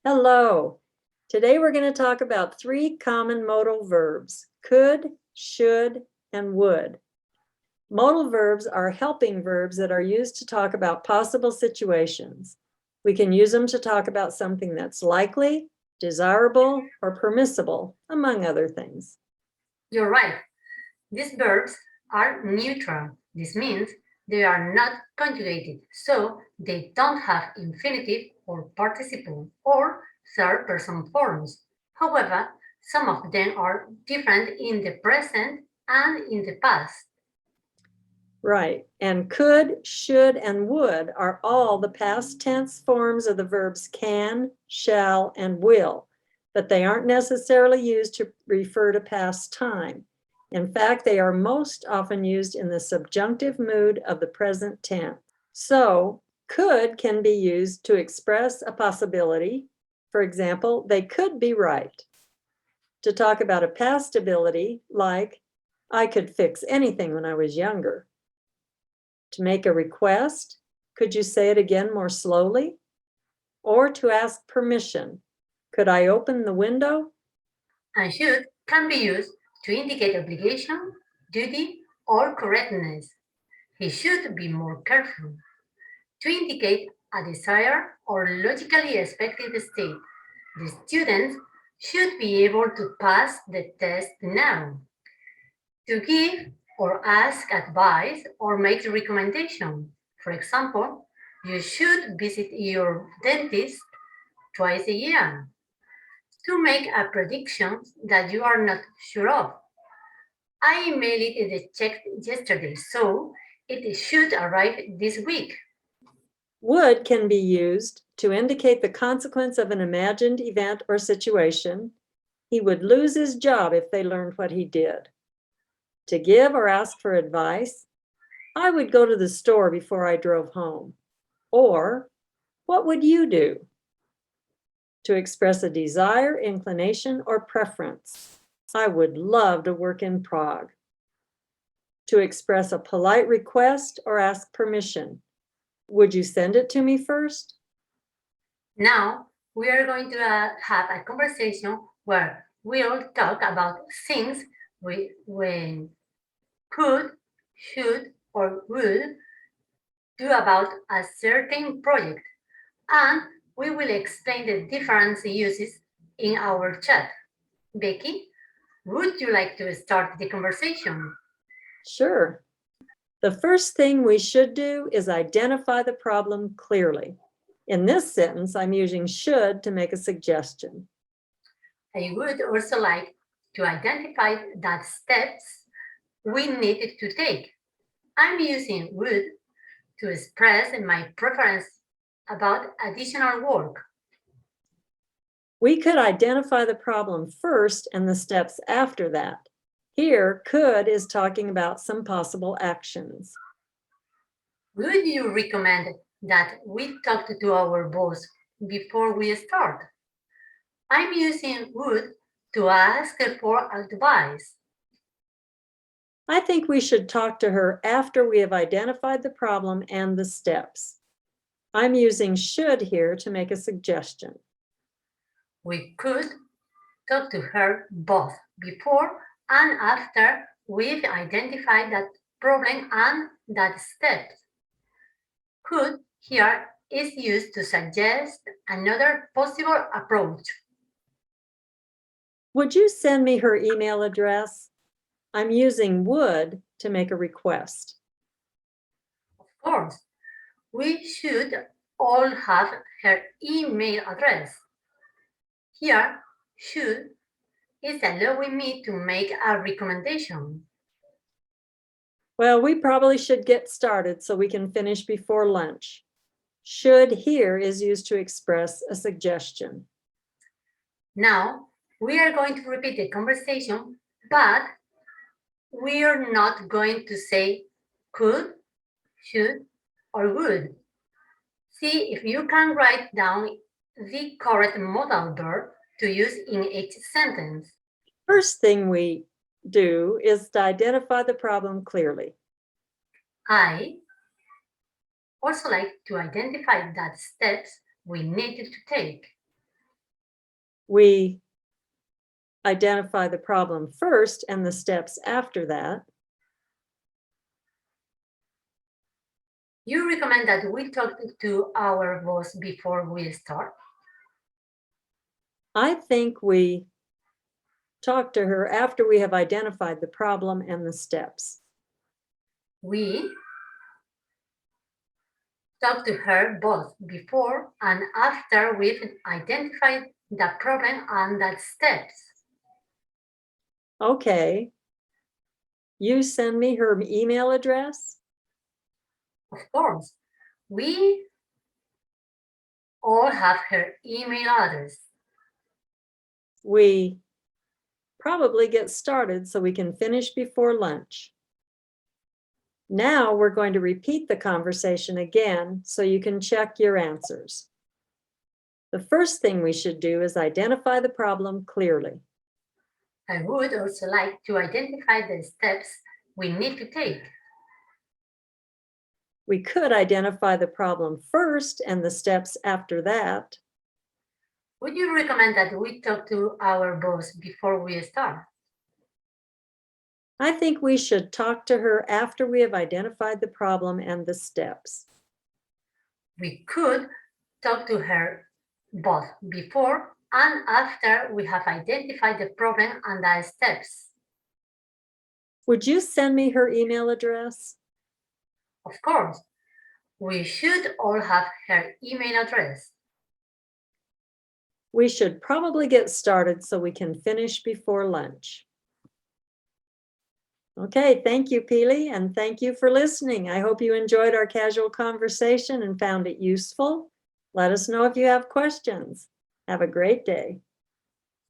Hello. Today we're going to talk about 3 common modal verbs: could, should, and would. Modal verbs are helping verbs that are used to talk about possible situations. We can use them to talk about something that's likely, desirable, or permissible, among other things. You're right. These verbs are neutral. This means they are not conjugated, so they don't have infinitive or participle or third-person forms. However, some of them are different in the present and in the past. Right, and could, should, and would are all the past tense forms of the verbs can, shall, and will, but they aren't necessarily used to refer to past time. In fact, they are most often used in the subjunctive mood of the present tense. So, could can be used to express a possibility. For example, they could be right. To talk about a past ability, like, I could fix anything when I was younger. To make a request, could you say it again more slowly? Or to ask permission, could I open the window? And should can be used to indicate obligation, duty, or correctness. He should be more careful. To indicate a desire or logically expected state, the students should be able to pass the test now. To give or ask advice or make a recommendation. For example, you should visit your dentist twice a year. To make a prediction that you are not sure of. I emailed the check yesterday, so it should arrive this week. Would can be used to indicate the consequence of an imagined event or situation. He would lose his job if they learned what he did. To give or ask for advice, I would go to the store before I drove home. Or, what would you do? To express a desire, inclination, or preference. I would love to work in Prague. To express a polite request or ask permission. Would you send it to me first? Now we are going to have a conversation where we'll talk about things we could, should, or would do about a certain project, and we will explain the different uses in our chat. Becky, would you like to start the conversation? Sure. The first thing we should do is identify the problem clearly. In this sentence, I'm using should to make a suggestion. I would also like to identify that steps we needed to take. I'm using would to express my preference about additional work. We could identify the problem first and the steps after that. Here, could is talking about some possible actions. Would you recommend that we talk to our boss before we start? I'm using would to ask for advice. I think we should talk to her after we have identified the problem and the steps. I'm using should here to make a suggestion. We could talk to her both before and after we've identified that problem and that step. Could here is used to suggest another possible approach. Would you send me her email address? I'm using would to make a request. Of course, we should all have her email address. Here, should is allowing me to make a recommendation. Well, we probably should get started so we can finish before lunch. Should here is used to express a suggestion. Now, we are going to repeat the conversation, but we are not going to say could, should, or would. See if you can write down the correct modal verb to use in each sentence. First thing we do is to identify the problem clearly. I also like to identify that steps we needed to take. We identify the problem first and the steps after that. You recommend that we talk to our boss before we start? I think we talk to her after we have identified the problem and the steps. We talk to her both before and after we've identified the problem and the steps. Okay. You send me her email address? Of course, we all have her email address. We probably get started so we can finish before lunch. Now we're going to repeat the conversation again so you can check your answers. The first thing we should do is identify the problem clearly. I would also like to identify the steps we need to take. We could identify the problem first and the steps after that. Would you recommend that we talk to our boss before we start? I think we should talk to her after we have identified the problem and the steps. We could talk to her both before and after we have identified the problem and the steps. Would you send me her email address? Of course, we should all have her email address. We should probably get started so we can finish before lunch. Okay, thank you, Pili, and thank you for listening. I hope you enjoyed our casual conversation and found it useful. Let us know if you have questions. Have a great day.